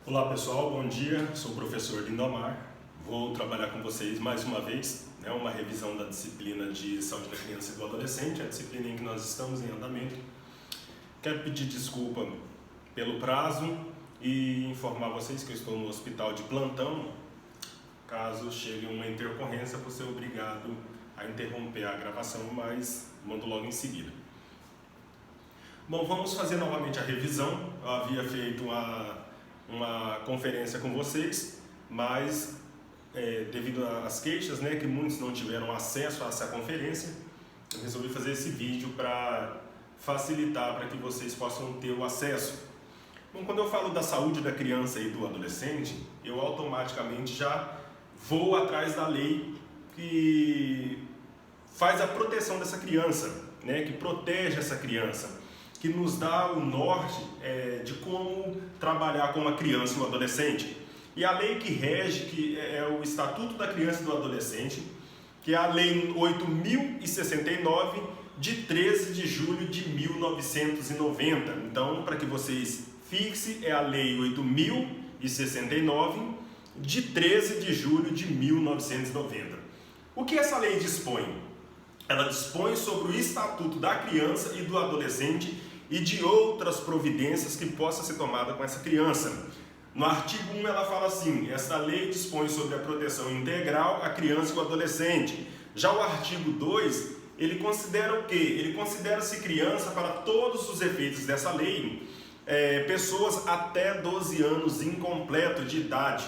Olá pessoal, bom dia, sou o professor Lindomar, vou trabalhar com vocês mais uma vez, uma revisão da disciplina de saúde da criança e do adolescente, a disciplina em que nós estamos em andamento. Quero pedir desculpa pelo prazo e informar vocês que eu estou no hospital de plantão. Caso chegue uma intercorrência, vou ser obrigado a interromper a gravação, mas mando logo em seguida. Bom, vamos fazer novamente a revisão. Eu havia feito uma conferência com vocês, mas devido às queixas, que muitos não tiveram acesso a essa conferência, eu resolvi fazer esse vídeo para facilitar para que vocês possam ter o acesso. Bom, quando eu falo da saúde da criança e do adolescente, eu automaticamente já vou atrás da lei que faz a proteção dessa criança, que protege essa criança, que nos dá o norte de como trabalhar com a criança e o adolescente. E a lei que rege, que é o Estatuto da Criança e do Adolescente, que é a Lei 8.069, de 13 de julho de 1990. Então, para que vocês fixem, é a Lei 8.069, de 13 de julho de 1990. O que essa lei dispõe? Ela dispõe sobre o Estatuto da Criança e do Adolescente e de outras providências que possam ser tomadas com essa criança. No artigo 1 ela fala assim: esta lei dispõe sobre a proteção integral à criança e ao adolescente. Já o artigo 2, ele considera o quê? Ele considera-se criança para todos os efeitos dessa lei, pessoas até 12 anos incompleto de idade,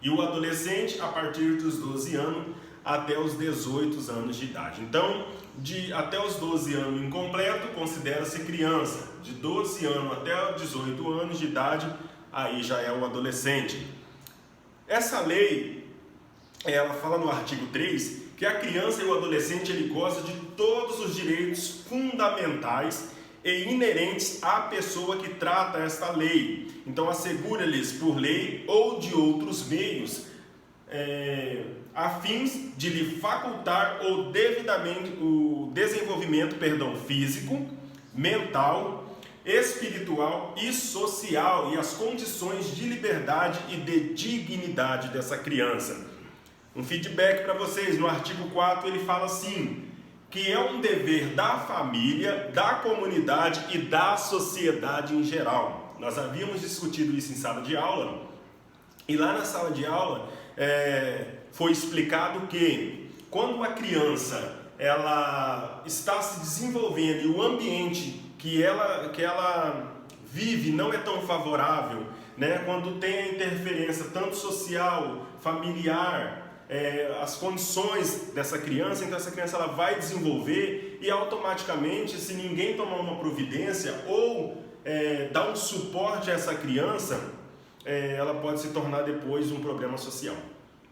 e o adolescente a partir dos 12 anos até os 18 anos de idade. Então, até os 12 anos incompleto, considera-se criança. De 12 anos até 18 anos de idade, aí já é o adolescente. Essa lei, ela fala no artigo 3, que a criança e o adolescente ele goza de todos os direitos fundamentais e inerentes à pessoa que trata esta lei. Então, assegura-lhes por lei ou de outros meios, a fins de lhe facultar o desenvolvimento físico, mental, espiritual e social e as condições de liberdade e de dignidade dessa criança. Um feedback para vocês, no artigo 4 ele fala assim, que é um dever da família, da comunidade e da sociedade em geral. Nós havíamos discutido isso em sala de aula, e lá na sala de aula foi explicado que quando a criança ela está se desenvolvendo e o ambiente que ela vive não é tão favorável, quando tem a interferência tanto social, familiar, as condições dessa criança, então essa criança ela vai desenvolver e automaticamente, se ninguém tomar uma providência ou dar um suporte a essa criança, ela pode se tornar depois um problema social,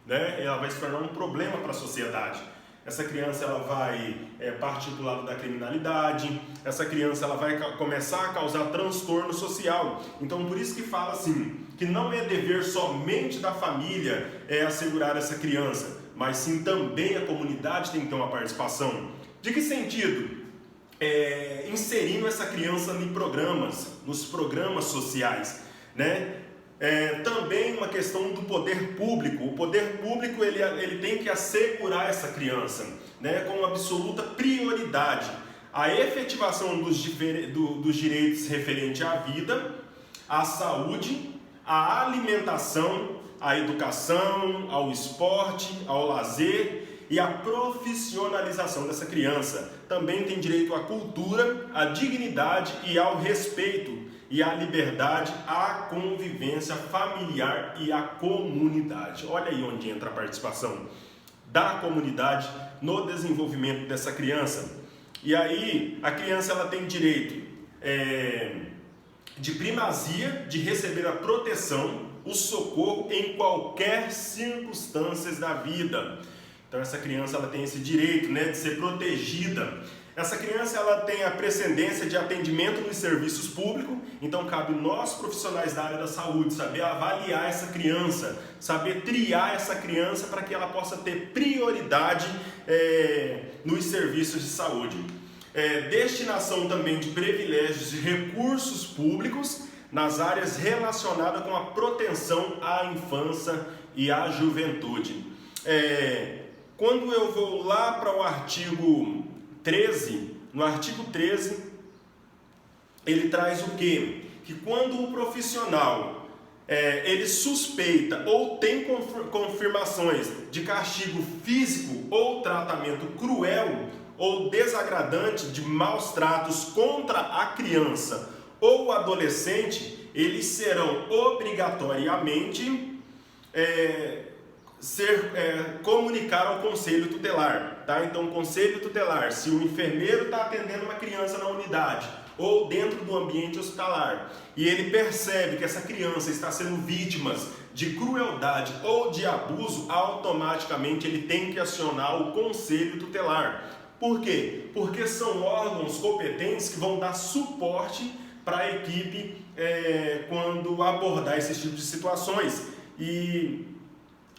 ela vai se tornar um problema para a sociedade. Essa criança ela vai partir para o lado da criminalidade, essa criança ela vai começar a causar transtorno social. Então por isso que fala assim, que não é dever somente da família assegurar essa criança, mas sim também a comunidade tem que ter uma participação. De que sentido? Inserindo essa criança nos programas sociais, também uma questão do poder público. O poder público ele tem que assegurar essa criança, com absoluta prioridade a efetivação dos direitos referentes à vida, à saúde, à alimentação, à educação, ao esporte, ao lazer e à profissionalização dessa criança. Também tem direito à cultura, à dignidade e ao respeito, e à liberdade, à convivência familiar e à comunidade. Olha aí onde entra a participação da comunidade no desenvolvimento dessa criança. E aí a criança ela tem direito de primazia, de receber a proteção, o socorro em qualquer circunstância da vida. Então essa criança ela tem esse direito, de ser protegida. Essa criança ela tem a precedência de atendimento nos serviços públicos, então cabe nós profissionais da área da saúde saber avaliar essa criança, saber triar essa criança para que ela possa ter prioridade nos serviços de saúde. Destinação também de privilégios de recursos públicos nas áreas relacionadas com a proteção à infância e à juventude. Quando eu vou lá para o artigo 13, no artigo 13, ele traz o quê? Que quando o profissional ele suspeita ou tem confirmações de castigo físico ou tratamento cruel ou desagradante de maus tratos contra a criança ou adolescente, eles serão obrigatoriamente comunicar ao conselho tutelar, tá? Então, o conselho tutelar, se o enfermeiro está atendendo uma criança na unidade ou dentro do ambiente hospitalar e ele percebe que essa criança está sendo vítima de crueldade ou de abuso, automaticamente ele tem que acionar o conselho tutelar. Por quê? Porque são órgãos competentes que vão dar suporte para a equipe quando abordar esse tipo de situações. E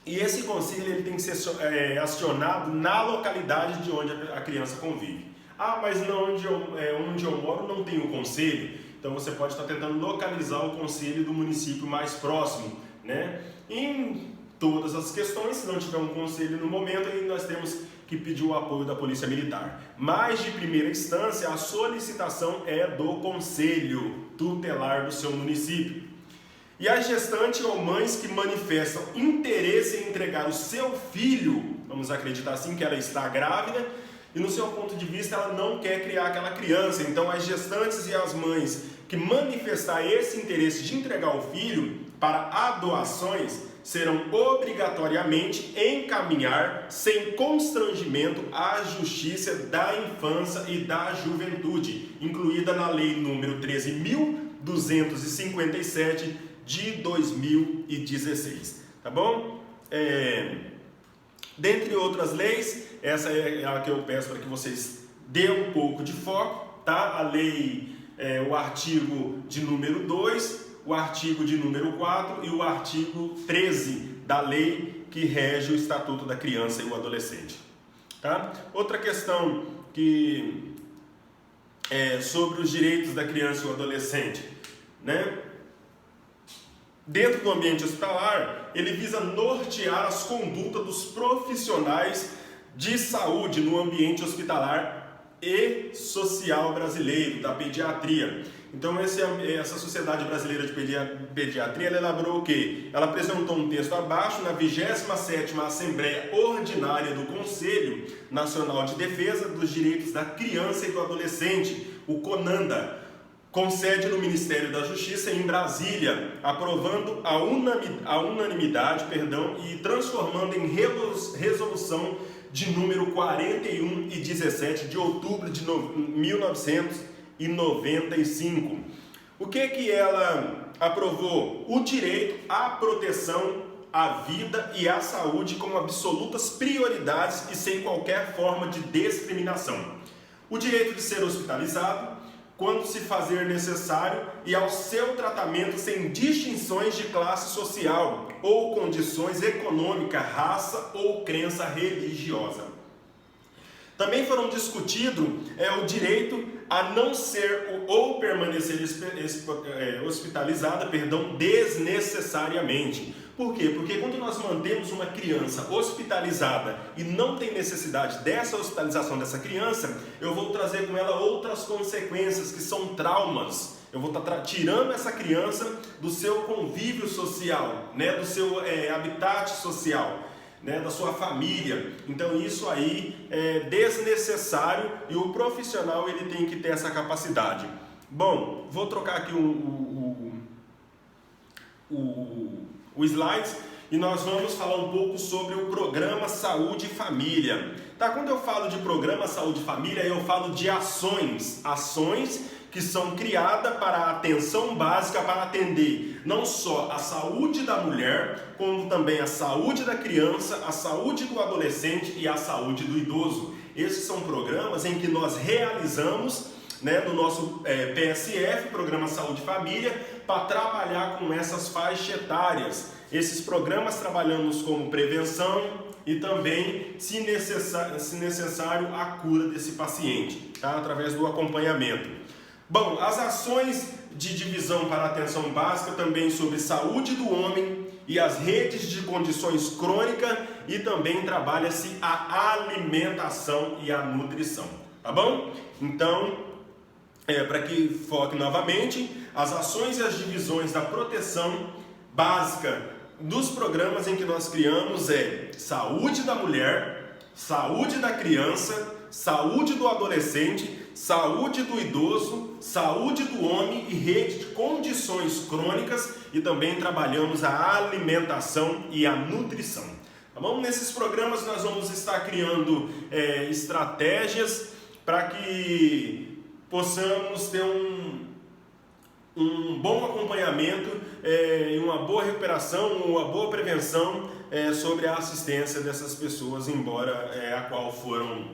esse conselho ele tem que ser acionado na localidade de onde a criança convive. Ah, mas onde eu moro não tem o conselho. Então você pode estar tentando localizar o conselho do município mais próximo, né? Em todas as questões, se não tiver um conselho no momento, aí nós temos que pedir o apoio da Polícia Militar. Mas de primeira instância, a solicitação é do conselho tutelar do seu município. E as gestantes ou mães que manifestam interesse em entregar o seu filho, vamos acreditar assim que ela está grávida, e no seu ponto de vista ela não quer criar aquela criança. Então as gestantes e as mães que manifestar esse interesse de entregar o filho para adoações serão obrigatoriamente encaminhar sem constrangimento à Justiça da Infância e da Juventude, incluída na Lei número 13.257 de 2016, tá bom? Dentre outras leis, essa é a que eu peço para que vocês dêem um pouco de foco, tá? A lei, o artigo de número 2, o artigo de número 4 e o artigo 13 da lei que rege o Estatuto da Criança e o Adolescente, tá? Outra questão que sobre os direitos da criança e o adolescente, né? Dentro do ambiente hospitalar, ele visa nortear as condutas dos profissionais de saúde no ambiente hospitalar e social brasileiro, da pediatria. Então, essa Sociedade Brasileira de Pediatria, ela elaborou o quê? Ela apresentou um texto abaixo na 27ª Assembleia Ordinária do Conselho Nacional de Defesa dos Direitos da Criança e do Adolescente, o CONANDA, com sede no Ministério da Justiça em Brasília, aprovando a unanimidade e transformando em resolução de número 41 e 17 de outubro de 1995. O que ela aprovou? O direito à proteção à vida e à saúde como absolutas prioridades e sem qualquer forma de discriminação. O direito de ser hospitalizado quando se fazer necessário e ao seu tratamento sem distinções de classe social ou condições econômicas, raça ou crença religiosa. Também foram discutidos o direito a não ser ou permanecer hospitalizada, desnecessariamente. Por quê? Porque quando nós mantemos uma criança hospitalizada e não tem necessidade dessa hospitalização dessa criança, eu vou trazer com ela outras consequências que são traumas. Eu vou estar tirando essa criança do seu convívio social, né? Do seu habitat social, né? Da sua família. Então isso aí é desnecessário e o profissional ele tem que ter essa capacidade. Bom, vou trocar aqui o slides e nós vamos falar um pouco sobre o Programa Saúde e Família. Tá? Quando eu falo de Programa Saúde e Família, eu falo de ações que são criadas para a atenção básica para atender não só a saúde da mulher, como também a saúde da criança, a saúde do adolescente e a saúde do idoso. Esses são programas em que nós realizamos, né, no nosso PSF, Programa Saúde e Família, para trabalhar com essas faixas etárias. Esses programas trabalhamos como prevenção e também, se necessário, a cura desse paciente, tá? Através do acompanhamento. Bom, as ações de divisão para atenção básica também sobre saúde do homem e as redes de condições crônicas, e também trabalha-se a alimentação e a nutrição, tá bom? Então, para que foque novamente, as ações e as divisões da proteção básica dos programas em que nós criamos é saúde da mulher, saúde da criança, saúde do adolescente, saúde do idoso, saúde do homem e rede de condições crônicas, e também trabalhamos a alimentação e a nutrição. Tá bom? Nesses programas nós vamos estar criando estratégias para que possamos ter um bom acompanhamento e uma boa recuperação, uma boa prevenção sobre a assistência dessas pessoas, embora a qual foram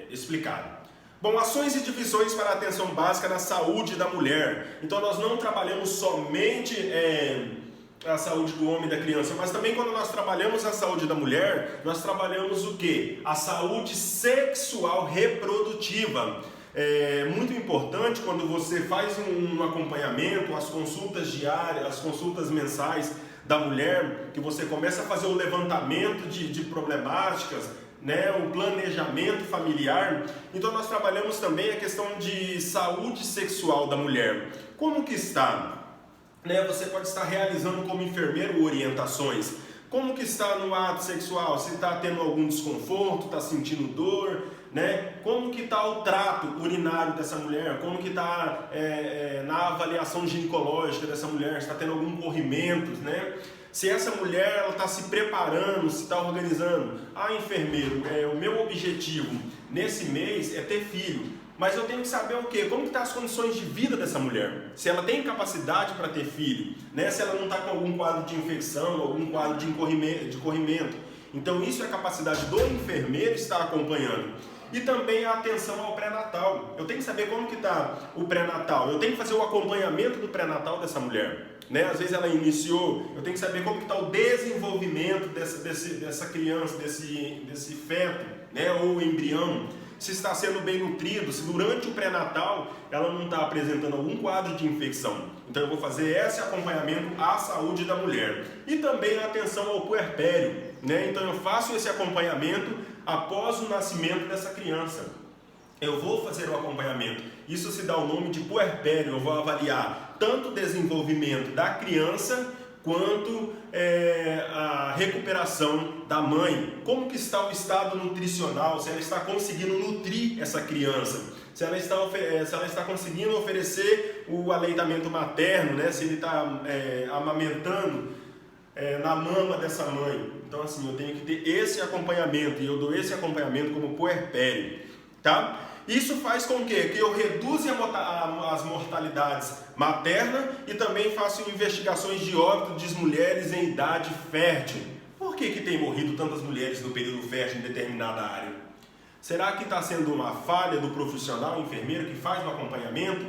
explicadas. Bom, ações e divisões para a atenção básica na saúde da mulher. Então nós não trabalhamos somente a saúde do homem e da criança, mas também quando nós trabalhamos a saúde da mulher, nós trabalhamos o quê? A saúde sexual reprodutiva. É muito importante quando você faz um acompanhamento, as consultas diárias, as consultas mensais da mulher, que você começa a fazer o levantamento de problemáticas, né, o planejamento familiar. Então nós trabalhamos também a questão de saúde sexual da mulher. Como que está? Né, você pode estar realizando como enfermeiro orientações. Como que está no ato sexual? Se está tendo algum desconforto, está sentindo dor, né? Como que está o trato urinário dessa mulher? Como que está na avaliação ginecológica dessa mulher? Se está tendo algum corrimento, né? Se essa mulher está se preparando, se está organizando. Ah, enfermeiro, o meu objetivo nesse mês é ter filho. Mas eu tenho que saber o quê? Como que estão as condições de vida dessa mulher? Se ela tem capacidade para ter filho, né? Se ela não está com algum quadro de infecção, algum quadro de corrimento. Então isso é a capacidade do enfermeiro estar acompanhando. E também a atenção ao pré-natal. Eu tenho que saber como que está o pré-natal. Eu tenho que fazer o acompanhamento do pré-natal dessa mulher. Né? Às vezes ela iniciou, eu tenho que saber como que está o desenvolvimento dessa criança, desse feto, né? Ou embrião. Se está sendo bem nutrido, se durante o pré-natal ela não está apresentando algum quadro de infecção. Então eu vou fazer esse acompanhamento à saúde da mulher. E também a atenção ao puerpério, né? Então eu faço esse acompanhamento após o nascimento dessa criança. Eu vou fazer o acompanhamento. Isso se dá o nome de puerpério. Eu vou avaliar tanto o desenvolvimento da criança quanto a recuperação da mãe. Como que está o estado nutricional, se ela está conseguindo nutrir essa criança, se ela está conseguindo oferecer o aleitamento materno, né? Se ele está amamentando na mama dessa mãe. Então assim, eu tenho que ter esse acompanhamento, e eu dou esse acompanhamento como puerpério, tá? Isso faz com que eu reduza as mortalidades maternas e também faço investigações de óbito de mulheres em idade fértil. Por que tem morrido tantas mulheres no período fértil em determinada área? Será que está sendo uma falha do profissional enfermeiro que faz o acompanhamento?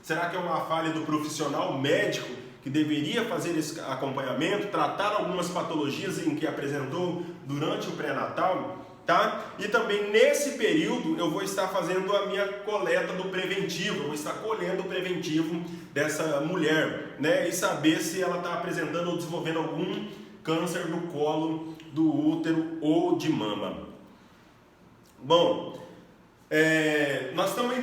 Será que é uma falha do profissional médico que deveria fazer esse acompanhamento, tratar algumas patologias em que apresentou durante o pré-natal? Tá? E também nesse período eu vou estar fazendo a minha coleta do preventivo, eu vou estar colhendo o preventivo dessa mulher, né? E saber se ela está apresentando ou desenvolvendo algum câncer do colo do útero ou de mama. Bom, nós também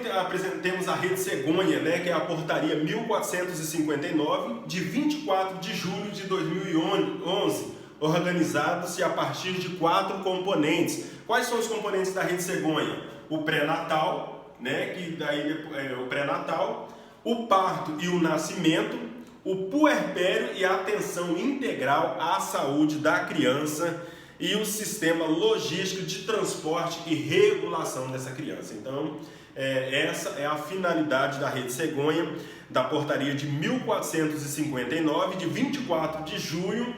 temos a Rede Cegonha, né? Que é a portaria 1459 de 24 de julho de 2011, organizado-se a partir de 4 componentes. Quais são os componentes da Rede Cegonha? O pré-natal, né? Que daí o pré-natal, o parto e o nascimento, o puerpério e a atenção integral à saúde da criança e o sistema logístico de transporte e regulação dessa criança. Então, essa é a finalidade da Rede Cegonha, da portaria de 1459, de 24 de junho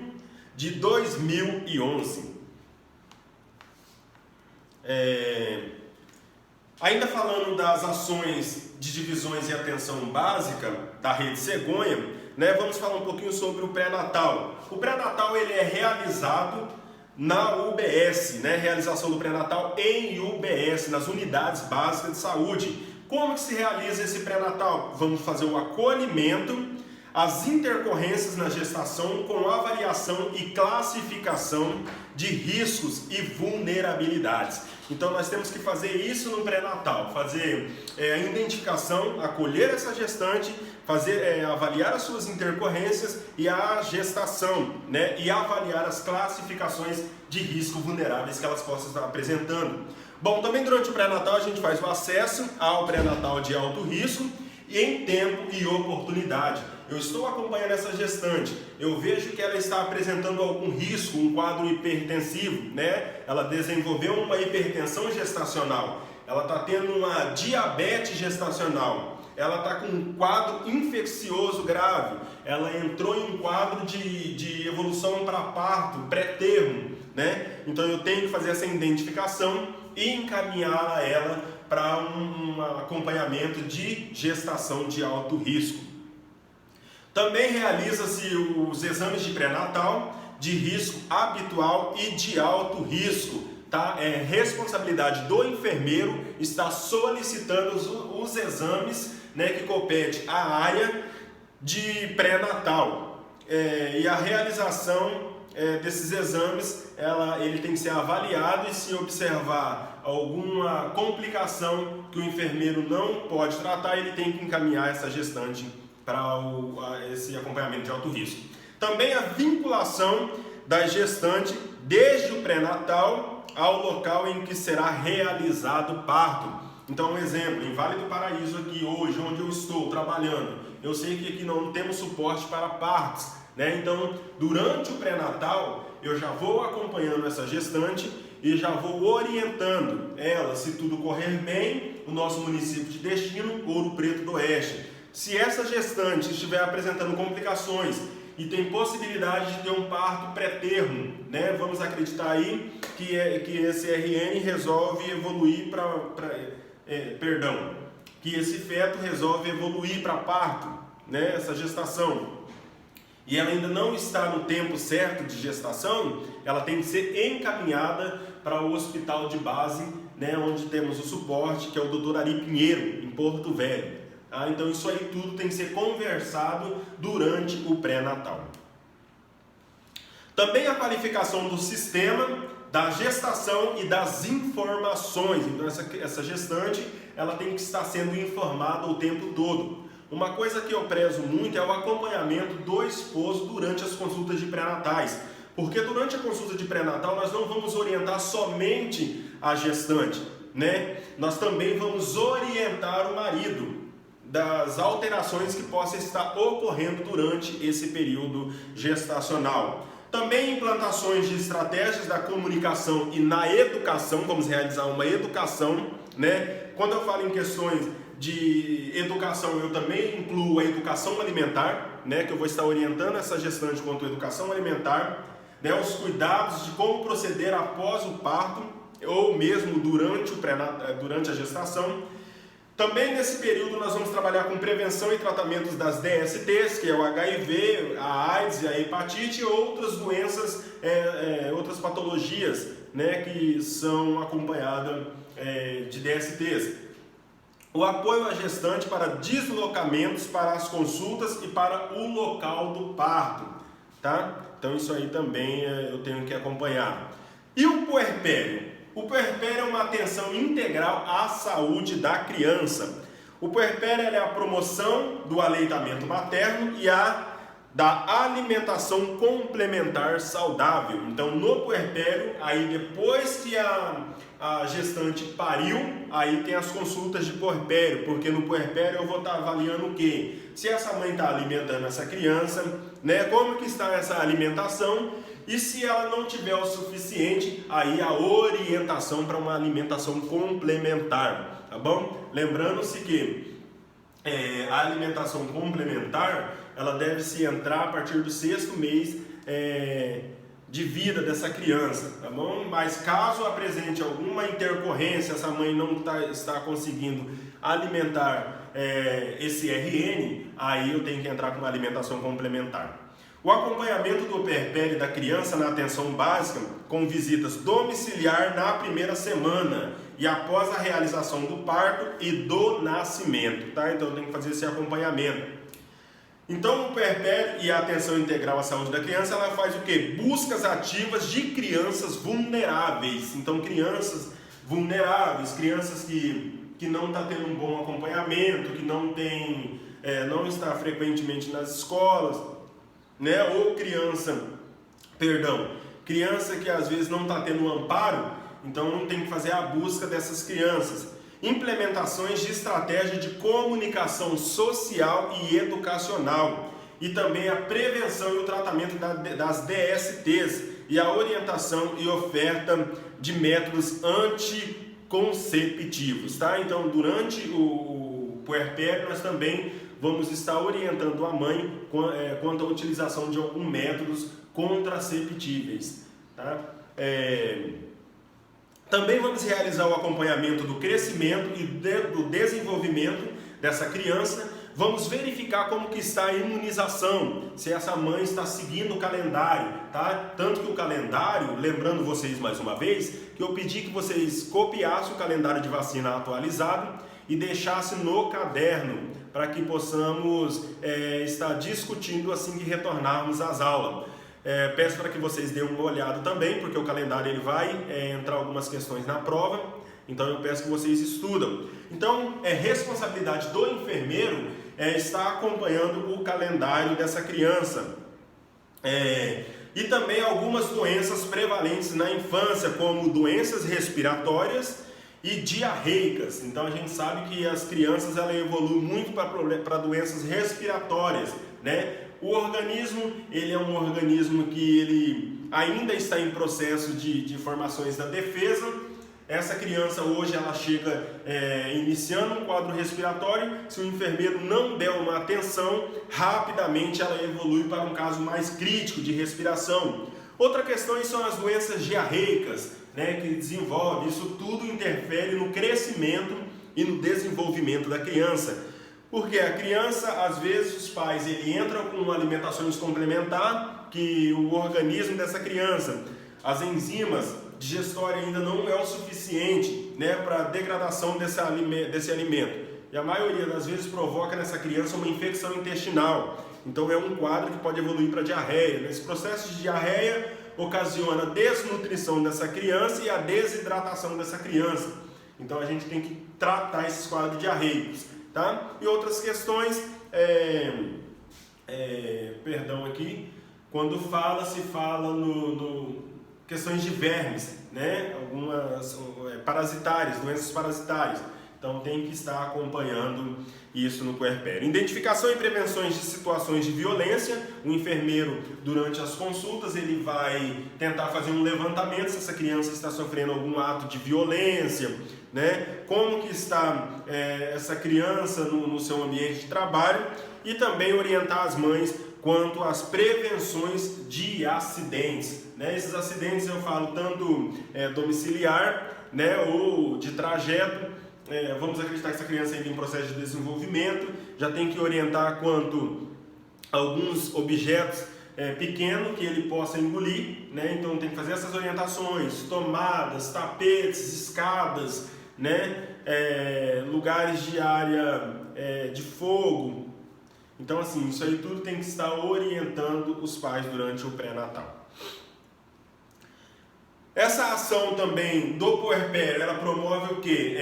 de 2011. Ainda falando das ações de divisões e atenção básica da Rede Cegonha, né, vamos falar um pouquinho sobre o pré-natal. O pré-natal ele é realizado na UBS, né, realização do pré-natal em UBS, nas unidades básicas de saúde, Como que se realiza esse pré-natal? Vamos fazer o acolhimento, as intercorrências na gestação com avaliação e classificação de riscos e vulnerabilidades. Então nós temos que fazer isso no pré-natal, fazer a identificação, acolher essa gestante, avaliar as suas intercorrências e a gestação, né? E avaliar as classificações de risco vulneráveis que elas possam estar apresentando. Bom, também durante o pré-natal a gente faz o acesso ao pré-natal de alto risco e em tempo e oportunidade. Eu estou acompanhando essa gestante, eu vejo que ela está apresentando algum risco, um quadro hipertensivo, né? Ela desenvolveu uma hipertensão gestacional, ela está tendo uma diabetes gestacional, ela está com um quadro infeccioso grave, ela entrou em um quadro de evolução para parto, pré-termo, né? Então eu tenho que fazer essa identificação e encaminhar ela para um acompanhamento de gestação de alto risco. Também realiza-se os exames de pré-natal de risco habitual e de alto risco. Tá? É responsabilidade do enfermeiro estar solicitando os exames, né, que compete à área de pré-natal. E a realização desses exames, ele tem que ser avaliado e se observar alguma complicação que o enfermeiro não pode tratar, ele tem que encaminhar essa gestante para esse acompanhamento de alto risco. Também a vinculação da gestante desde o pré-natal ao local em que será realizado o parto. Então, um exemplo, em Vale do Paraíso aqui hoje, onde eu estou trabalhando, eu sei que aqui não temos suporte para partos, né? Então, durante o pré-natal, eu já vou acompanhando essa gestante e já vou orientando ela, se tudo correr bem, o nosso município de destino, Ouro Preto do Oeste. Se essa gestante estiver apresentando complicações e tem possibilidade de ter um parto pré-termo, né? Vamos acreditar aí que esse RN resolve evoluir que esse feto resolve evoluir para parto, né? Essa gestação. E ela ainda não está no tempo certo de gestação, ela tem que ser encaminhada para o hospital de base, né? Onde temos o suporte, que é o Dr. Ari Pinheiro, em Porto Velho. Então isso aí tudo tem que ser conversado durante o pré-natal. Também a qualificação do sistema, da gestação e das informações. Então essa gestante, ela tem que estar sendo informada o tempo todo. Uma coisa que eu prezo muito é o acompanhamento do esposo durante as consultas de pré-natais. Porque durante a consulta de pré-natal nós não vamos orientar somente a gestante, né? Nós também vamos orientar o marido das alterações que possam estar ocorrendo durante esse período gestacional. Também implantações de estratégias da comunicação e na educação, vamos realizar uma educação, né? Quando eu falo em questões de educação, eu também incluo a educação alimentar, né? Que eu vou estar orientando essa gestante quanto à educação alimentar, né? Os cuidados de como proceder após o parto ou mesmo durante a gestação. Também nesse período nós vamos trabalhar com prevenção e tratamentos das DSTs, que é o HIV, a AIDS e a hepatite e outras doenças, outras patologias, né, que são acompanhadas de DSTs. O apoio à gestante para deslocamentos para as consultas e para o local do parto, tá? Então isso aí também eu tenho que acompanhar. E o puerpério? O puerpério é uma atenção integral à saúde da criança. O puerpério é a promoção do aleitamento materno e da alimentação complementar saudável. Então, no puerpério, aí depois que a gestante pariu, aí tem as consultas de puerpério, porque no puerpério eu vou estar avaliando o quê? Se essa mãe está alimentando essa criança, né? Como que está essa alimentação? E se ela não tiver o suficiente, aí a orientação para uma alimentação complementar, tá bom? Lembrando-se que a alimentação complementar, ela deve se entrar a partir do 6º mês de vida dessa criança, tá bom? Mas caso apresente alguma intercorrência, essa mãe não está conseguindo alimentar esse RN, aí eu tenho que entrar com uma alimentação complementar. O acompanhamento do puerpério da criança na atenção básica, com visitas domiciliar na primeira semana e após a realização do parto e do nascimento, tá? Então tem que fazer esse acompanhamento. Então o puerpério e a atenção integral à saúde da criança, ela faz o quê? Buscas ativas de crianças vulneráveis. Então crianças vulneráveis, crianças que não estão tendo um bom acompanhamento, que não está frequentemente nas escolas, né? Ou criança que às vezes não está tendo um amparo, então tem que fazer a busca dessas crianças. Implementações de estratégia de comunicação social e educacional, e também a prevenção e o tratamento das DSTs e a orientação e oferta de métodos anticonceptivos, tá? Então, durante o puerpério, nós também vamos estar orientando a mãe quanto à utilização de alguns métodos contraceptíveis, tá? Também vamos realizar o acompanhamento do crescimento e do desenvolvimento dessa criança. Vamos verificar como que está a imunização, se essa mãe está seguindo o calendário, tá? Tanto que o calendário, lembrando vocês mais uma vez, que eu pedi que vocês copiassem o calendário de vacina atualizado e deixassem no caderno, para que possamos estar discutindo assim que retornarmos às aulas. Peço para que vocês dêem uma olhada também, porque o calendário ele vai entrar algumas questões na prova, então eu peço que vocês estudam. Então, é responsabilidade do enfermeiro estar acompanhando o calendário dessa criança. E também algumas doenças prevalentes na infância, como doenças respiratórias e diarreicas. Então a gente sabe que as crianças ela evoluem muito para doenças respiratórias, né? O organismo, ele é um organismo que ele ainda está em processo de formações da defesa. Essa criança hoje ela chega iniciando um quadro respiratório. Se o enfermeiro não der uma atenção, rapidamente ela evolui para um caso mais crítico de respiração. Outra questão são as doenças diarreicas, né, que desenvolve. Isso tudo interfere no crescimento e no desenvolvimento da criança. Porque a criança, às vezes, os pais entram com alimentações complementares, que o organismo dessa criança, as enzimas digestórias ainda não é o suficiente, né, para a degradação desse alimento. E a maioria das vezes provoca nessa criança uma infecção intestinal. Então é um quadro que pode evoluir para diarreia. Nesse processo de diarreia ocasiona a desnutrição dessa criança e a desidratação dessa criança. Então a gente tem que tratar esses quadros diarreicos. Tá? E outras questões, quando se fala no questões de vermes, né? Algumas parasitárias, doenças parasitárias. Então tem que estar acompanhando isso no puerpério. Identificação e prevenções de situações de violência. O enfermeiro, durante as consultas, ele vai tentar fazer um levantamento se essa criança está sofrendo algum ato de violência, né? Como que está essa criança no seu ambiente de trabalho, e também orientar as mães quanto às prevenções de acidentes, né? Esses acidentes eu falo tanto domiciliar, né, ou de trajeto. Vamos acreditar que essa criança ainda em processo de desenvolvimento, já tem que orientar quanto a alguns objetos pequenos que ele possa engolir, né? Então tem que fazer essas orientações, tomadas, tapetes, escadas, né? Lugares de área de fogo. Então assim, isso aí tudo tem que estar orientando os pais durante o pré-natal. Essa ação também do puerpério, ela promove o quê?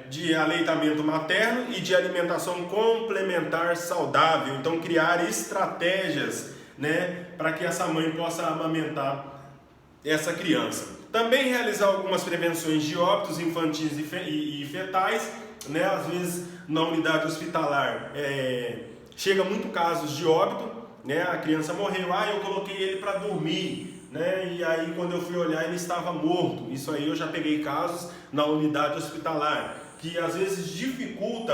De aleitamento materno e de alimentação complementar saudável. Então criar estratégias, né, para que essa mãe possa amamentar essa criança. Também realizar algumas prevenções de óbitos infantis e fetais, né? Às vezes na unidade hospitalar chega muito casos de óbito, né? A criança morreu, eu coloquei ele para dormir, né? E aí quando eu fui olhar ele estava morto. Isso aí eu já peguei casos na unidade hospitalar, que às vezes dificulta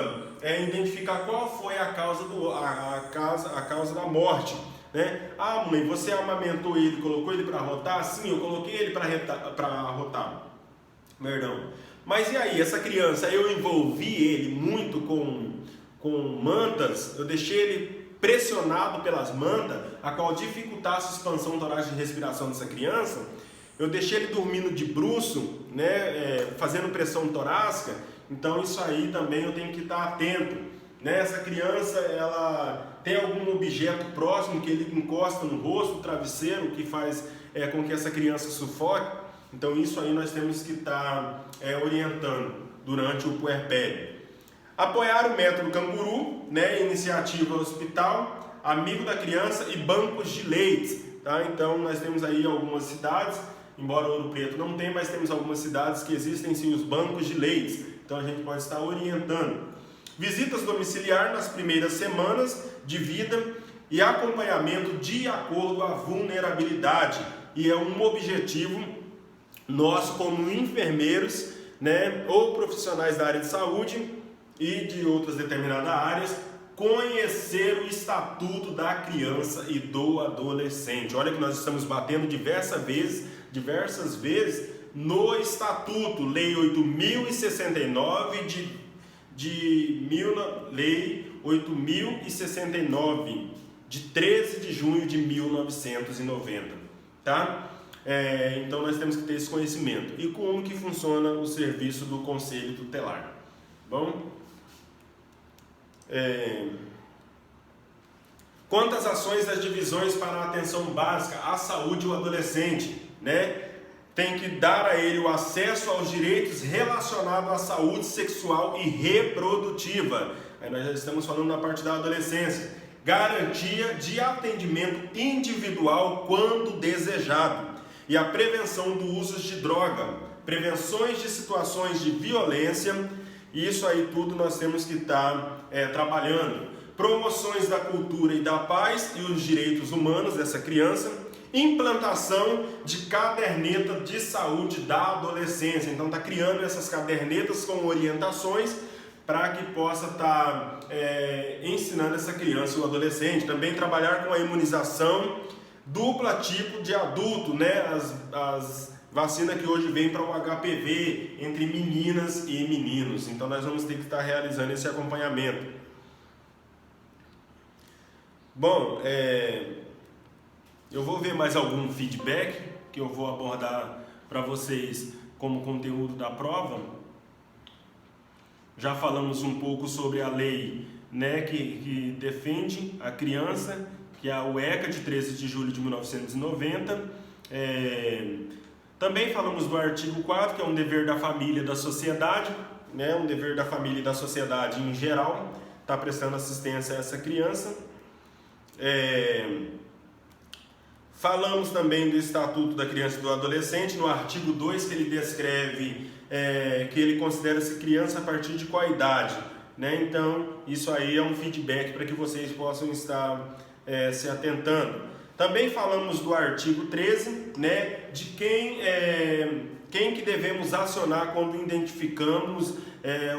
identificar qual foi a causa da morte, né? Mãe, você amamentou ele, colocou ele para arrotar? Sim, eu coloquei ele para arrotar. Perdão. Mas e aí, essa criança, eu envolvi ele muito com mantas, eu deixei ele pressionado pelas mantas, a qual dificultasse a expansão torácica de respiração dessa criança, eu deixei ele dormindo de bruço, né, fazendo pressão torácica, então isso aí também eu tenho que estar atento, né? Essa criança, ela tem algum objeto próximo que ele encosta no rosto, o travesseiro, que faz com que essa criança sufoque, então isso aí nós temos que estar orientando durante o puerpério. Apoiar o método canguru, né, iniciativa hospital, amigo da criança e bancos de leite, tá? Então nós temos aí algumas cidades, embora Ouro Preto não tenha, mas temos algumas cidades que existem sim os bancos de leite, então a gente pode estar orientando. Visitas domiciliar nas primeiras semanas de vida e acompanhamento de acordo à vulnerabilidade, e é um objetivo nosso como enfermeiros, né, ou profissionais da área de saúde e de outras determinadas áreas, conhecer o estatuto da criança e do adolescente. Olha que nós estamos batendo diversas vezes no estatuto, Lei 8.069 Lei 8.069 de 13 de junho de 1990, tá? Então nós temos que ter esse conhecimento. E como que funciona o serviço do Conselho Tutelar? Bom, quanto às ações das divisões para a atenção básica à saúde do adolescente, né? Tem que dar a ele o acesso aos direitos relacionados à saúde sexual e reprodutiva. Aí nós já estamos falando na parte da adolescência. Garantia de atendimento individual quando desejado. E a prevenção do uso de droga. Prevenções de situações de violência. Isso aí tudo nós temos que estar trabalhando. Promoções da cultura e da paz e os direitos humanos dessa criança. Implantação de caderneta de saúde da adolescência. Então está criando essas cadernetas com orientações para que possa estar ensinando essa criança e o adolescente. Também trabalhar com a imunização dupla tipo de adulto, né? As vacinas que hoje vêm para o HPV entre meninas e meninos. Então nós vamos ter que estar realizando esse acompanhamento. Bom, eu vou ver mais algum feedback que eu vou abordar para vocês como conteúdo da prova. Já falamos um pouco sobre a lei, né, que defende a criança, que é a UECA de 13 de julho de 1990. Também falamos do artigo 4, que é um dever da família e da sociedade, né, um dever da família e da sociedade em geral, está prestando assistência a essa criança. Falamos também do Estatuto da Criança e do Adolescente, no artigo 2, que ele descreve que ele considera-se criança a partir de qual idade, né? Então, isso aí é um feedback para que vocês possam estar se atentando. Também falamos do artigo 13, né, de quem que devemos acionar quando identificamos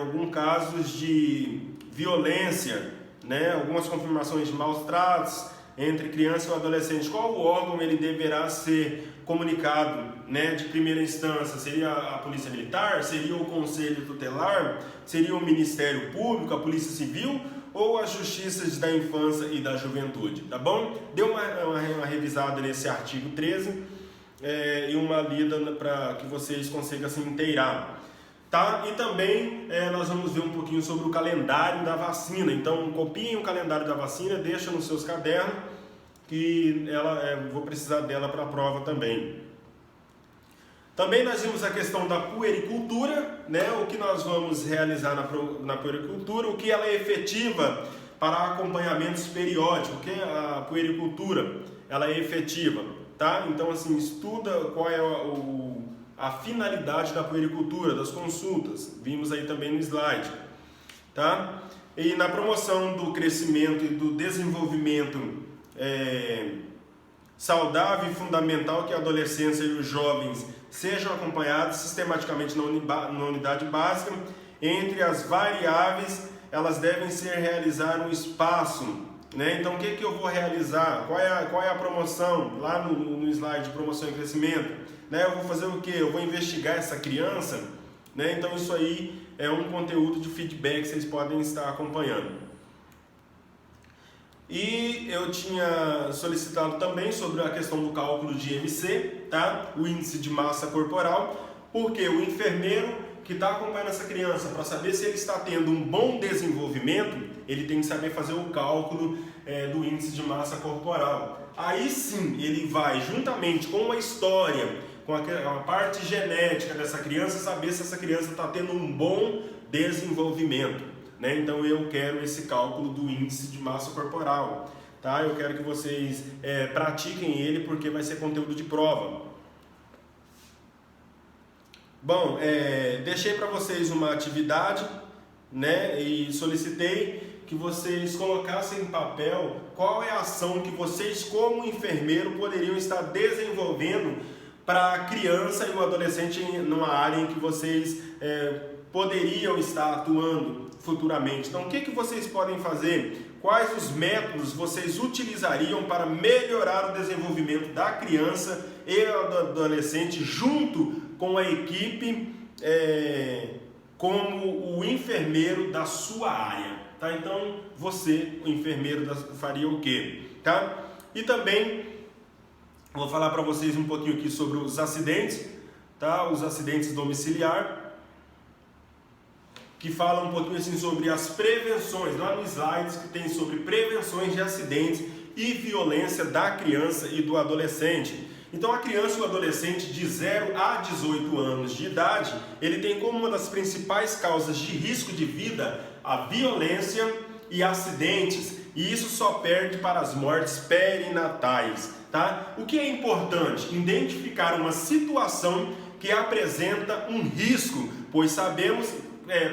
alguns casos de violência, né, algumas confirmações de maus tratos entre criança e adolescente. Qual o órgão ele deverá ser comunicado, né, de primeira instância? Seria a Polícia Militar? Seria o Conselho Tutelar? Seria o Ministério Público, a Polícia Civil ou a Justiça da Infância e da Juventude? Tá bom? Dê uma revisada nesse artigo 13 e uma lida para que vocês consigam se inteirar. Tá? E também nós vamos ver um pouquinho sobre o calendário da vacina. Então copiem o calendário da vacina, deixa nos seus cadernos, que vou precisar dela para a prova também. Também nós vimos a questão da puericultura, né? O que nós vamos realizar na puericultura, o que ela é efetiva para acompanhamentos periódicos, o que a puericultura ela é efetiva, tá? Então assim, estuda qual é a finalidade da puericultura, das consultas, vimos aí também no slide, tá? E na promoção do crescimento e do desenvolvimento saudável e fundamental, que a adolescência e os jovens sejam acompanhados sistematicamente na unidade básica. Entre as variáveis, elas devem ser realizar um espaço, né? Então o que eu vou realizar? Qual é a promoção? Lá no slide de promoção e crescimento, né? Eu vou fazer o que? Eu vou investigar essa criança, né? Então isso aí é um conteúdo de feedback que vocês podem estar acompanhando. E eu tinha solicitado também sobre a questão do cálculo de IMC, tá? O índice de massa corporal, porque o enfermeiro que está acompanhando essa criança, para saber se ele está tendo um bom desenvolvimento, ele tem que saber fazer o cálculo do índice de massa corporal. Aí sim, ele vai, juntamente com a história, com a parte genética dessa criança, saber se essa criança está tendo um bom desenvolvimento, né? Então eu quero esse cálculo do índice de massa corporal, tá? Eu quero que vocês pratiquem ele, porque vai ser conteúdo de prova. Bom, deixei para vocês uma atividade, né? E solicitei que vocês colocassem em papel qual é a ação que vocês, como enfermeiro, poderiam estar desenvolvendo para a criança e o adolescente numa área em que vocês poderiam estar atuando futuramente. Então, o que vocês podem fazer? Quais os métodos vocês utilizariam para melhorar o desenvolvimento da criança e do adolescente junto com a equipe como o enfermeiro da sua área, tá? Então, você, o enfermeiro, faria o quê? Tá? E também vou falar para vocês um pouquinho aqui sobre os acidentes, tá? Os acidentes domiciliar, que fala um pouquinho assim sobre as prevenções, lá no slides que tem sobre prevenções de acidentes e violência da criança e do adolescente. Então a criança e o adolescente de 0 a 18 anos de idade, ele tem como uma das principais causas de risco de vida a violência e acidentes, e isso só perde para as mortes perinatais, tá? O que é importante? Identificar uma situação que apresenta um risco, pois sabemos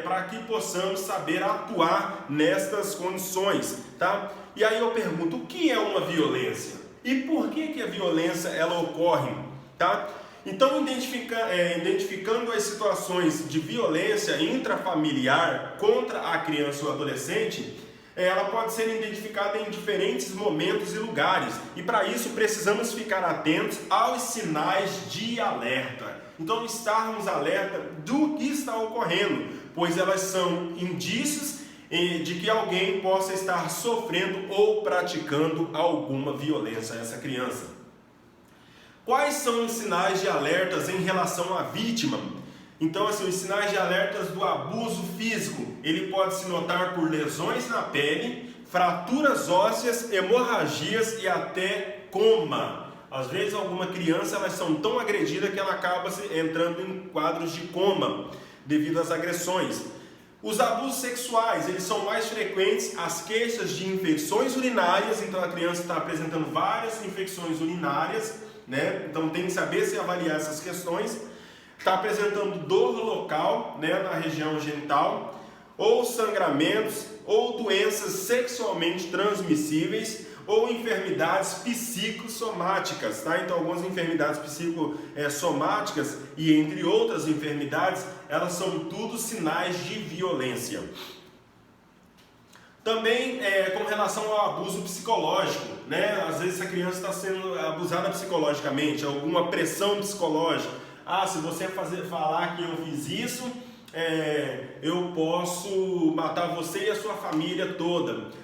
para que possamos saber atuar nestas condições, tá? E aí eu pergunto, o que é uma violência? E por que a violência ela ocorre, tá? Então, identificando as situações de violência intrafamiliar contra a criança ou adolescente, ela pode ser identificada em diferentes momentos e lugares. E para isso precisamos ficar atentos aos sinais de alerta. Então, estarmos alerta do que está ocorrendo, pois elas são indícios de que alguém possa estar sofrendo ou praticando alguma violência a essa criança. Quais são os sinais de alertas em relação à vítima? Então, assim, os sinais de alertas do abuso físico, ele pode se notar por lesões na pele, fraturas ósseas, hemorragias e até coma. Às vezes, alguma criança, elas são tão agredidas que ela acaba entrando em quadros de coma devido às agressões. Os abusos sexuais, eles são mais frequentes, as queixas de infecções urinárias, então a criança está apresentando várias infecções urinárias, né? Então tem que saber se avaliar essas questões. Está apresentando dor local, né, na região genital, ou sangramentos, ou doenças sexualmente transmissíveis, ou enfermidades psicossomáticas, tá? Então algumas enfermidades psicossomáticas e entre outras enfermidades, elas são tudo sinais de violência. Também com relação ao abuso psicológico, né? Às vezes a criança está sendo abusada psicologicamente, alguma pressão psicológica. Ah, se você falar que eu fiz isso, eu posso matar você e a sua família toda.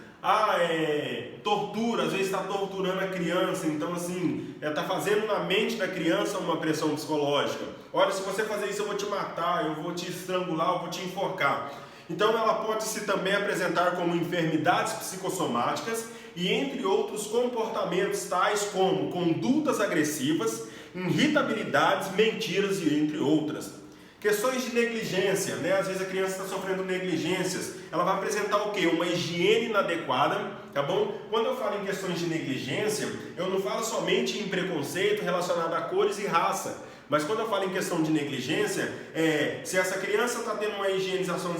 Tortura, às vezes está torturando a criança, então assim, está fazendo na mente da criança uma pressão psicológica. Olha, se você fazer isso eu vou te matar, eu vou te estrangular, eu vou te enforcar. Então ela pode se também apresentar como enfermidades psicossomáticas e entre outros comportamentos tais como condutas agressivas, irritabilidades, mentiras e entre outras. Questões de negligência, né? Às vezes a criança está sofrendo negligências, ela vai apresentar o quê? Uma higiene inadequada, tá bom? Quando eu falo em questões de negligência, eu não falo somente em preconceito relacionado a cores e raça, mas quando eu falo em questão de negligência, se essa criança está tendo uma higienização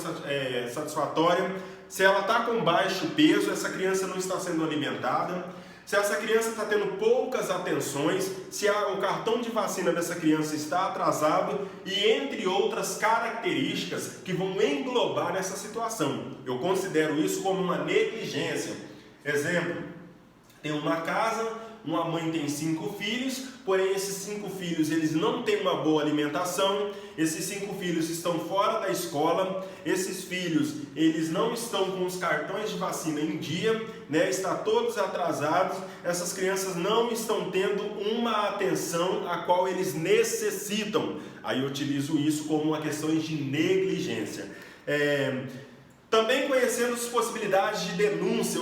satisfatória, se ela está com baixo peso, essa criança não está sendo alimentada, se essa criança está tendo poucas atenções, se o cartão de vacina dessa criança está atrasado e entre outras características que vão englobar essa situação. Eu considero isso como uma negligência. Exemplo, tem uma casa uma mãe tem 5 filhos, porém esses 5 filhos eles não têm uma boa alimentação, esses 5 filhos estão fora da escola, esses filhos eles não estão com os cartões de vacina em dia, né? Está todos atrasados, essas crianças não estão tendo uma atenção a qual eles necessitam. Aí eu utilizo isso como uma questão de negligência. Também conhecendo as possibilidades de denúncia,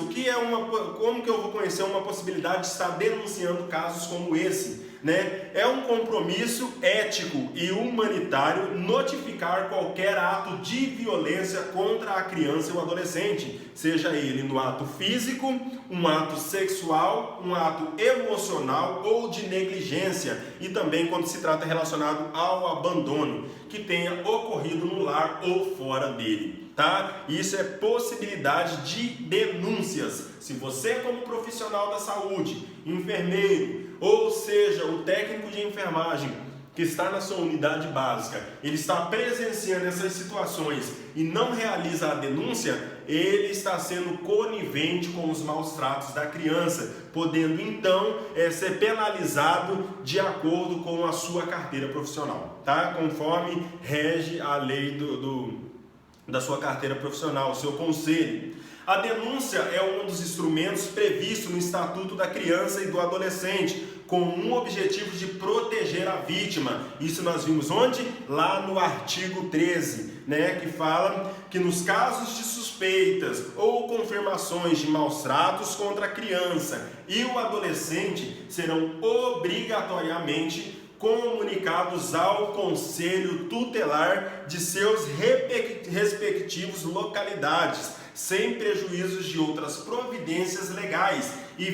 como que eu vou conhecer uma possibilidade de estar denunciando casos como esse, né? É um compromisso ético e humanitário notificar qualquer ato de violência contra a criança e o adolescente, seja ele no ato físico, um ato sexual, um ato emocional ou de negligência, e também quando se trata relacionado ao abandono, que tenha ocorrido no lar ou fora dele. Tá? Isso é possibilidade de denúncias. Se você, como profissional da saúde, enfermeiro, ou seja, o técnico de enfermagem que está na sua unidade básica, ele está presenciando essas situações e não realiza a denúncia, ele está sendo conivente com os maus tratos da criança, podendo então ser penalizado de acordo com a sua carteira profissional, tá? Conforme rege a lei da sua carteira profissional, o seu conselho. A denúncia é um dos instrumentos previstos no Estatuto da Criança e do Adolescente, com um objetivo de proteger a vítima. Isso nós vimos onde? Lá no artigo 13, né, que fala que nos casos de suspeitas ou confirmações de maus tratos contra a criança e o adolescente serão obrigatoriamente comunicados ao Conselho Tutelar de seus respectivos localidades, sem prejuízos de outras providências legais, e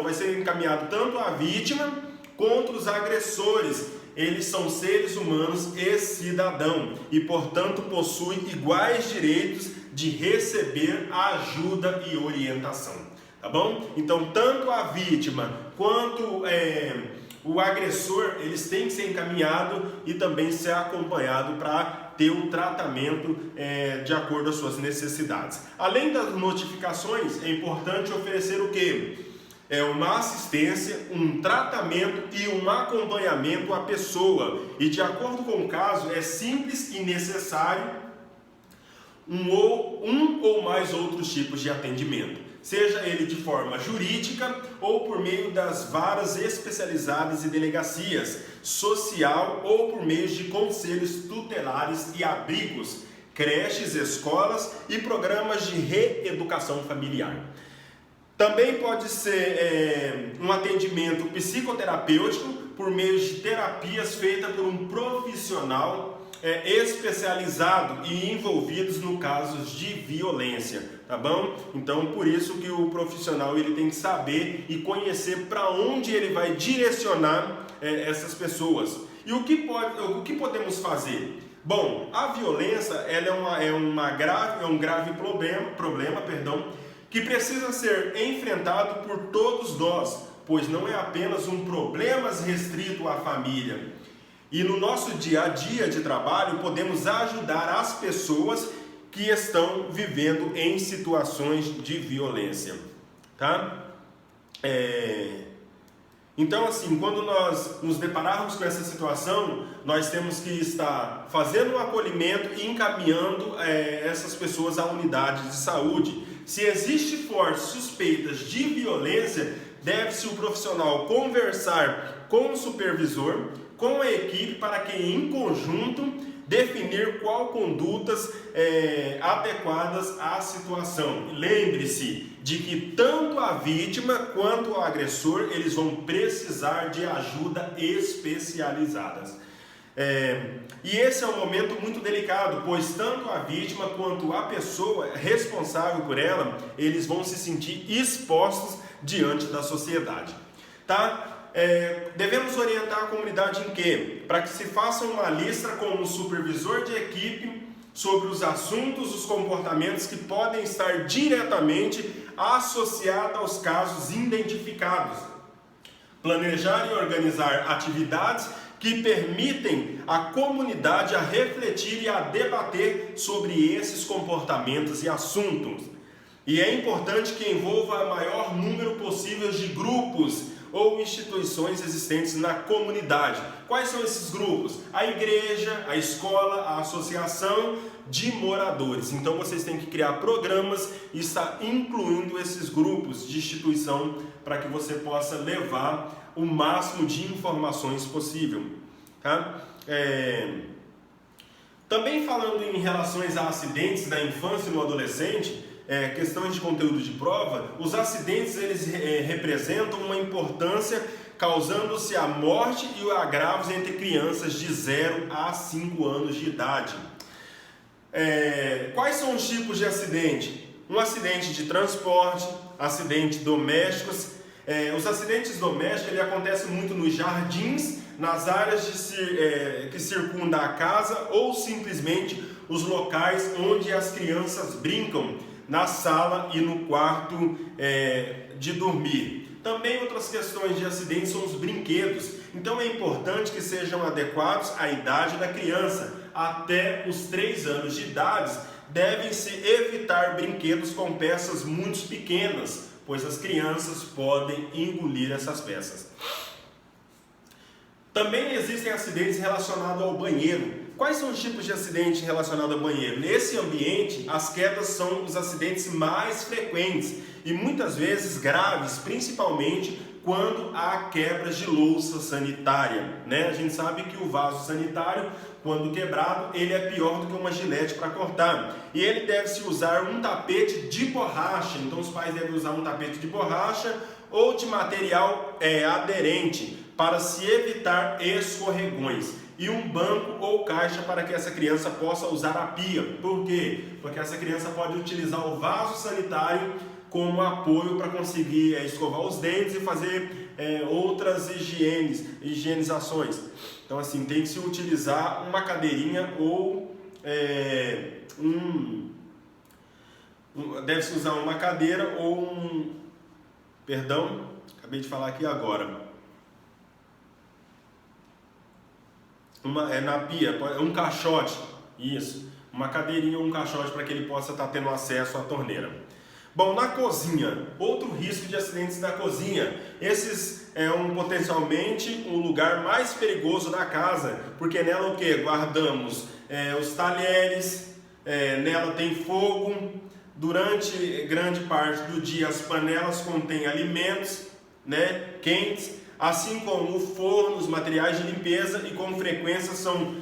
vai ser encaminhado tanto à vítima quanto os agressores. Eles são seres humanos e cidadãos e, portanto, possuem iguais direitos de receber ajuda e orientação. Tá bom? Então, tanto a vítima quanto o agressor, eles têm que ser encaminhados e também ser acompanhados para ter um tratamento de acordo com as suas necessidades. Além das notificações, é importante oferecer o quê? Uma assistência, um tratamento e um acompanhamento à pessoa. E de acordo com o caso, é simples e necessário um ou mais outros tipos de atendimento, seja ele de forma jurídica ou por meio das varas especializadas e delegacias, social ou por meio de conselhos tutelares e abrigos, creches, escolas e programas de reeducação familiar. Também pode ser um atendimento psicoterapêutico por meio de terapias feitas por um profissional especializado e envolvidos no casos de violência, tá bom? Então, por isso que o profissional ele tem que saber e conhecer para onde ele vai direcionar essas pessoas. E o que podemos fazer? Bom, a violência ela é um grave problema, que precisa ser enfrentado por todos nós, pois não é apenas um problema restrito à família. E no nosso dia a dia de trabalho podemos ajudar as pessoas que estão vivendo em situações de violência, tá? Então, assim, quando nós nos depararmos com essa situação, nós temos que estar fazendo um acolhimento e encaminhando essas pessoas à unidade de saúde. Se existe fortes suspeitas de violência, deve-se o profissional conversar com o supervisor, com a equipe, para que em conjunto definir qual condutas adequadas à situação. Lembre-se de que tanto a vítima quanto o agressor eles vão precisar de ajuda especializadas. E esse é um momento muito delicado, pois tanto a vítima quanto a pessoa responsável por ela, eles vão se sentir expostos diante da sociedade, tá? Devemos orientar a comunidade em quê? Para que se faça uma lista com o supervisor de equipe sobre os assuntos, os comportamentos que podem estar diretamente associados aos casos identificados. Planejar e organizar atividades que permitem a comunidade a refletir e a debater sobre esses comportamentos e assuntos. E é importante que envolva o maior número possível de grupos ou instituições existentes na comunidade. Quais são esses grupos? A igreja, a escola, a associação de moradores. Então vocês têm que criar programas e estar incluindo esses grupos de instituição para que você possa levar o máximo de informações possível. Tá? Também falando em relações a acidentes da infância e no adolescente, questões de conteúdo de prova, os acidentes eles representam uma importância, causando-se a morte e o agravos entre crianças de 0 a 5 anos de idade. Quais são os tipos de acidente? Um acidente de transporte, acidentes domésticos. Os acidentes domésticos ele acontecem muito nos jardins, nas áreas que circundam a casa ou simplesmente os locais onde as crianças brincam, na sala e no quarto de dormir. Também outras questões de acidentes são os brinquedos. Então é importante que sejam adequados à idade da criança. Até os 3 anos de idade devem-se evitar brinquedos com peças muito pequenas, pois as crianças podem engolir essas peças. Também existem acidentes relacionados ao banheiro. Quais são os tipos de acidentes relacionados ao banheiro? Nesse ambiente, as quedas são os acidentes mais frequentes e muitas vezes graves, principalmente quando há quebras de louça sanitária, né? A gente sabe que o vaso sanitário, quando quebrado, ele é pior do que uma gilete para cortar. E ele deve-se usar um tapete de borracha, então os pais devem usar um tapete de borracha ou de material aderente para se evitar escorregões. E um banco ou caixa para que essa criança possa usar a pia. Por quê? Porque essa criança pode utilizar o vaso sanitário como apoio para conseguir escovar os dentes e fazer outras higienizações. Então assim, tem que se utilizar uma cadeirinha ou deve-se usar uma cadeira ou perdão, acabei de falar aqui agora. Na pia, um caixote, isso, uma cadeirinha ou um caixote para que ele possa estar tendo acesso à torneira. Bom, na cozinha, outro risco de acidentes na cozinha. Esses potencialmente um lugar mais perigoso da casa, porque nela o que? Guardamos os talheres, nela tem fogo, durante grande parte do dia as panelas contêm alimentos, né, quentes, assim como o forno, os materiais de limpeza e com frequência são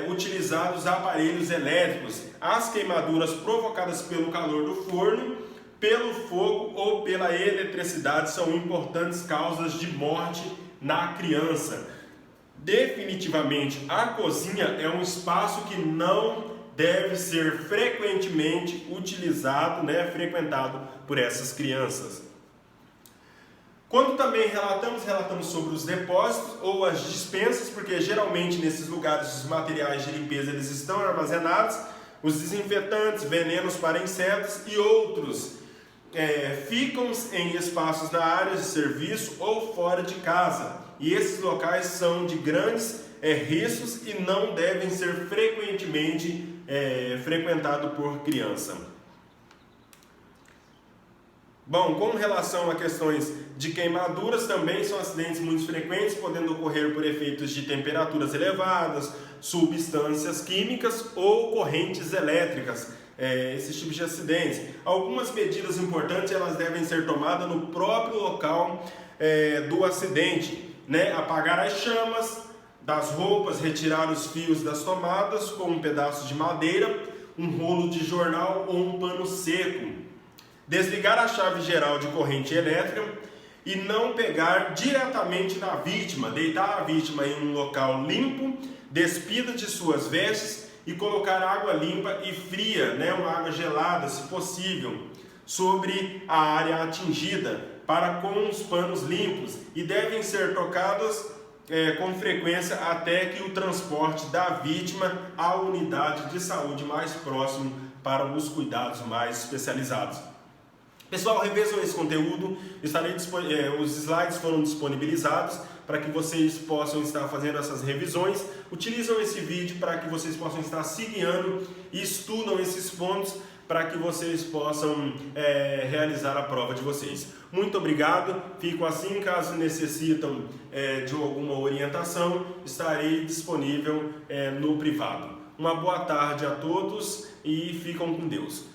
utilizados aparelhos elétricos. As queimaduras provocadas pelo calor do forno, pelo fogo ou pela eletricidade são importantes causas de morte na criança. Definitivamente, a cozinha é um espaço que não deve ser frequentemente utilizado, frequentado por essas crianças. Quando também relatamos sobre os depósitos ou as dispensas, porque geralmente nesses lugares os materiais de limpeza eles estão armazenados, os desinfetantes, venenos para insetos e outros ficam em espaços na área de serviço ou fora de casa. E esses locais são de grandes riscos e não devem ser frequentemente frequentados por criança. Bom, com relação a questões de queimaduras, também são acidentes muito frequentes, podendo ocorrer por efeitos de temperaturas elevadas, substâncias químicas ou correntes elétricas, esses tipos de acidentes. Algumas medidas importantes elas devem ser tomadas no próprio local do acidente, apagar as chamas das roupas, retirar os fios das tomadas com um pedaço de madeira, um rolo de jornal ou um pano seco. Desligar a chave geral de corrente elétrica e não pegar diretamente na vítima, deitar a vítima em um local limpo, despida de suas vestes e colocar água limpa e fria, uma água gelada, se possível, sobre a área atingida, para com os panos limpos, e devem ser tocadas com frequência até que o transporte da vítima à unidade de saúde mais próximo para os cuidados mais especializados. Pessoal, revezam esse conteúdo, os slides foram disponibilizados para que vocês possam estar fazendo essas revisões. Utilizam esse vídeo para que vocês possam estar se guiando e estudam esses pontos para que vocês possam realizar a prova de vocês. Muito obrigado, fico assim, caso necessitam de alguma orientação, estarei disponível no privado. Uma boa tarde a todos e ficam com Deus.